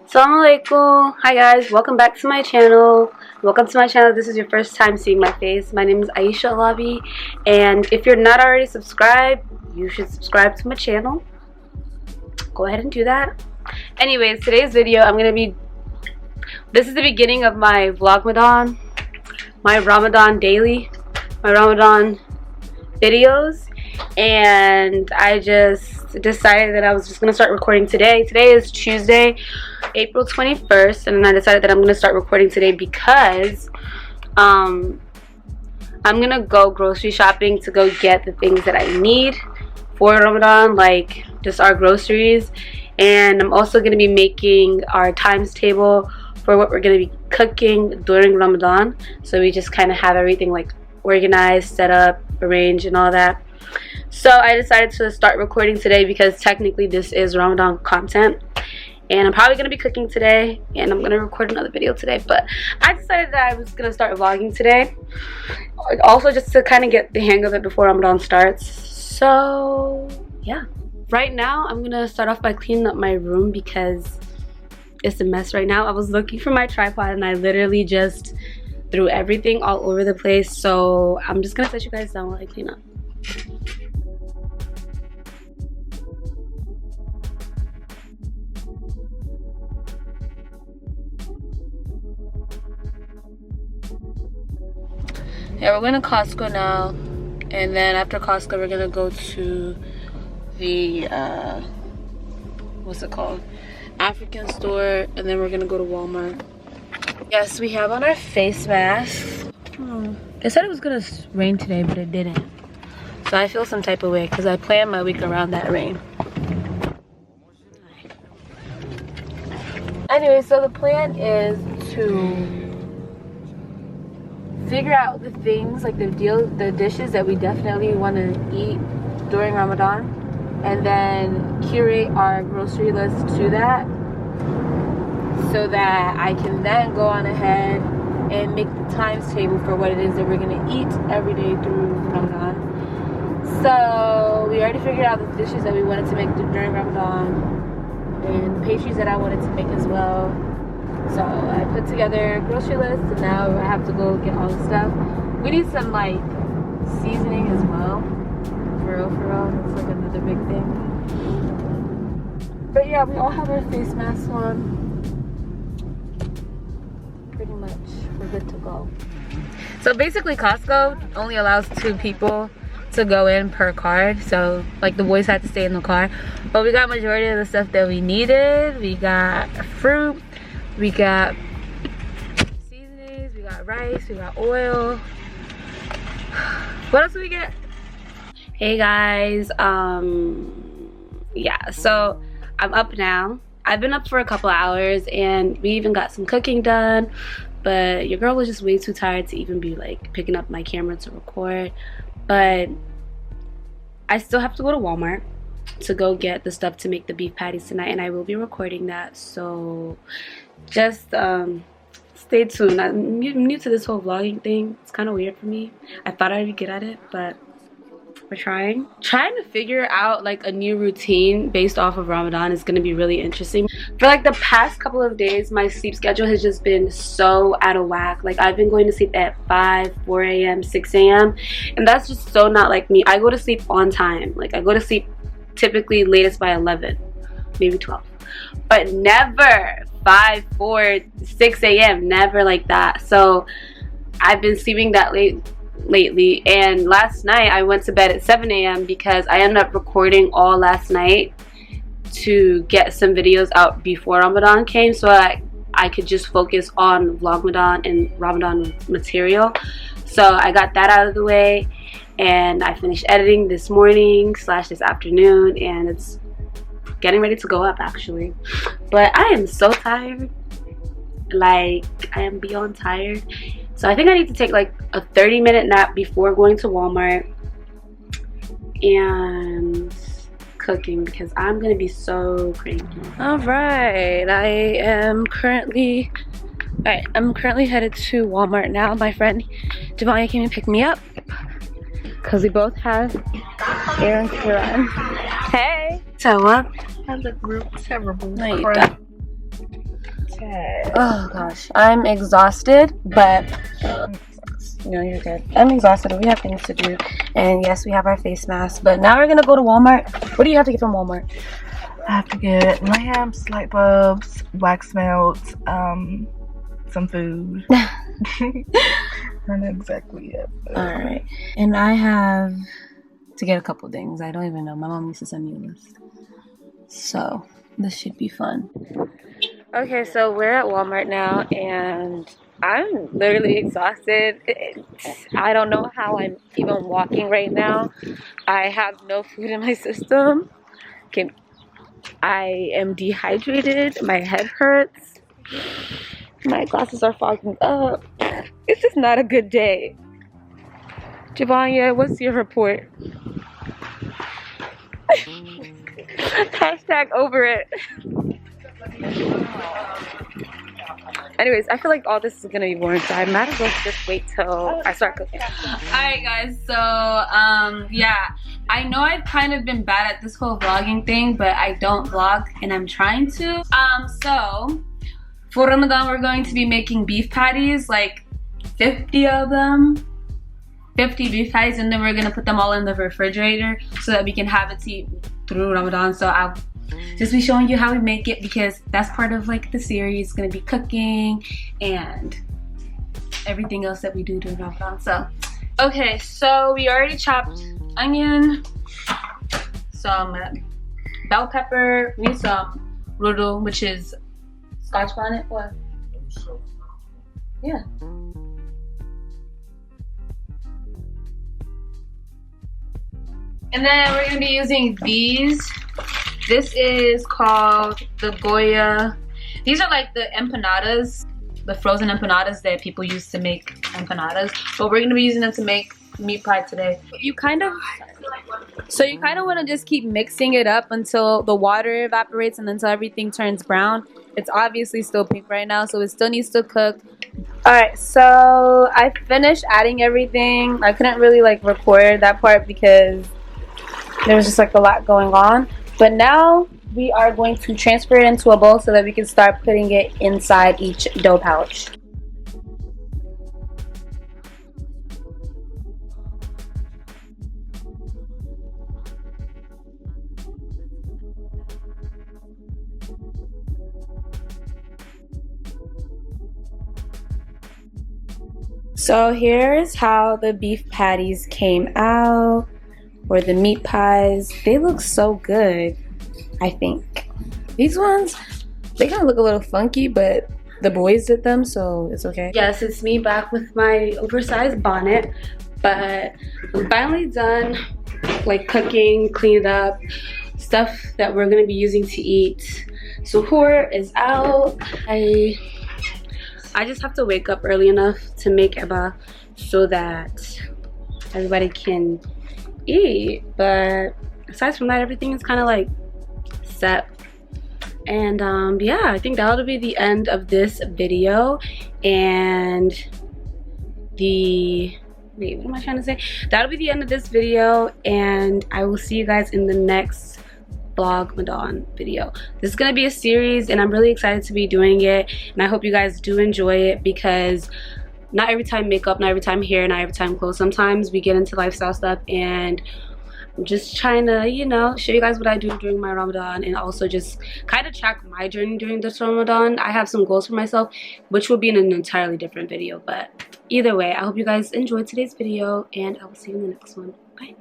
Assalamualaikum. Hi guys, welcome back to my channel. This is your first time seeing my face. My name is AISHA ALABI, and if you're not already subscribed, you should subscribe to my channel. Go ahead and do that. Anyways, today's video, this is the beginning of my Vlogmadan, my Ramadan daily, my Ramadan videos, and I just decided that I was just gonna start recording today. Today is Tuesday, April 21st, and I decided that I'm gonna start recording today because I'm gonna go grocery shopping to go get the things that I need for Ramadan, like just our groceries, and I'm also gonna be making our times table for what we're gonna be cooking during Ramadan, so we just kind of have everything like organized, set up, arranged, and all that. So I decided to start recording today because technically this is Ramadan content, and I'm probably gonna be cooking today, and I'm gonna record another video today, but I decided that I was gonna start vlogging today, also just to kind of get the hang of it before Ramadan starts. So yeah, right now I'm gonna start off by cleaning up my room because it's a mess right now. I was looking for my tripod and I literally just threw everything all over the place, so I'm just gonna set you guys down while I clean up. Yeah, we're going to Costco now, and then after Costco we're going to go to the what's it called, African store, and then we're going to go to Walmart. Yes, we have on our face masks. They said it was going to rain today, but it didn't, so I feel some type of way because I planned my week around that rain. Anyway, so the plan is to figure out the things, like the dishes that we definitely want to eat during Ramadan, and then curate our grocery list to that, so that I can then go on ahead and make the times table for what it is that we're going to eat every day through Ramadan. So we already figured out the dishes that we wanted to make during Ramadan, and pastries that I wanted to make as well. So I put together a grocery list, and now I have to go get all the stuff. We need some like seasoning as well. For real, that's like another big thing. But yeah, we all have our face masks on. Pretty much, we're good to go. So basically Costco only allows 2 people to go in per card, so like the boys had to stay in the car. But we got majority of the stuff that we needed. We got fruit, we got seasonings, we got rice, we got oil. What else do we get? Hey guys, yeah, so I'm up now. I've been up for a couple of hours, and we even got some cooking done, but your girl was just way too tired to even be like picking up my camera to record. But I still have to go to Walmart to go get the stuff to make the beef patties tonight, and I will be recording that, so just stay tuned. I'm new to this whole vlogging thing. It's kind of weird for me. I thought I'd be good at it, but we're trying to figure out like a new routine based off of Ramadan is going to be really interesting. For like the past couple of days, my sleep schedule has just been so out of whack. Like I've been going to sleep at 5, 4 a.m, 6 a.m, and that's just so not like me. I go to sleep on time. Like I go to sleep typically latest by 11, maybe 12, but never 5, 4, 6 a.m, never like that. So I've been sleeping that late lately, and last night I went to bed at 7 a.m because I ended up recording all last night to get some videos out before Ramadan came, so I could just focus on Vlogmadan and Ramadan material. So I got that out of the way, and I finished editing this morning / this afternoon, and it's getting ready to go up actually. But I am so tired, like I am beyond tired. So I think I need to take like a 30-minute nap before going to Walmart and cooking because I'm gonna be so cranky. Alright, I'm currently headed to Walmart now. My friend Devanya came and picked me up because we both have errands to run. Hey! So what? I look real terrible. No, you don't. Oh gosh, I'm exhausted, but no, you're good. I'm exhausted. We have things to do, and yes, we have our face masks. But now we're gonna go to Walmart. What do you have to get from Walmart? I have to get lamps, light bulbs, wax melts, some food. I don't know exactly yet. All right, and I have to get a couple things. I don't even know. My mom used to send me a list, so this should be fun. Okay, so we're at Walmart now, and I'm literally exhausted. I don't know how I'm even walking right now. I have no food in my system. Okay, I am dehydrated. My head hurts. My glasses are fogging up. It's just not a good day. Javanya, what's your report? Hashtag over it. Anyways, I feel like all this is gonna be boring, so I might as well just wait till I start cooking. Alright guys, so yeah, I know I've kind of been bad at this whole vlogging thing, but I don't vlog and I'm trying to. So for Ramadan we're going to be making beef patties, like 50 of them. 50 beef patties, and then we're gonna put them all in the refrigerator so that we can have it to eat through Ramadan. So I'll just be showing you how we make it, because that's part of like the series. It's gonna be cooking and everything else that we do during Ramadan. So okay, so we already chopped onion, some bell pepper, we need some roodle, which is Scotch bonnet. What? Yeah. And then we're gonna be using these. This is called the Goya. These are like the empanadas, the frozen empanadas that people use to make empanadas. But we're gonna be using them to make meat pie today. You kind of want to just keep mixing it up until the water evaporates and until everything turns brown. It's obviously still pink right now, so it still needs to cook. Alright, so I finished adding everything. I couldn't really like record that part because there was just like a lot going on. But now we are going to transfer it into a bowl so that we can start putting it inside each dough pouch. So here's how the beef patties came out, or the meat pies. They look so good, I think. These ones, they kind of look a little funky, but the boys did them, so it's okay. Yes, it's me back with my oversized bonnet, but I'm finally done like cooking, cleaned up, stuff that we're gonna be using to eat. Suhoor is out. I just have to wake up early enough to make eba so that everybody can eat. But aside from that, everything is kind of like set. And yeah, I think that'll be the end of this video. And wait, what am I trying to say? That'll be the end of this video, and I will see you guys in the next vlog Ramadan video. This is gonna be a series, and I'm really excited to be doing it, and I hope you guys do enjoy it, because not every time makeup, not every time hair, not every time clothes. Sometimes we get into lifestyle stuff, and I'm just trying to, you know, show you guys what I do during my Ramadan, and also just kind of track my journey during this Ramadan. I have some goals for myself, which will be in an entirely different video. But either way, I hope you guys enjoyed today's video, and I will see you in the next one. Bye.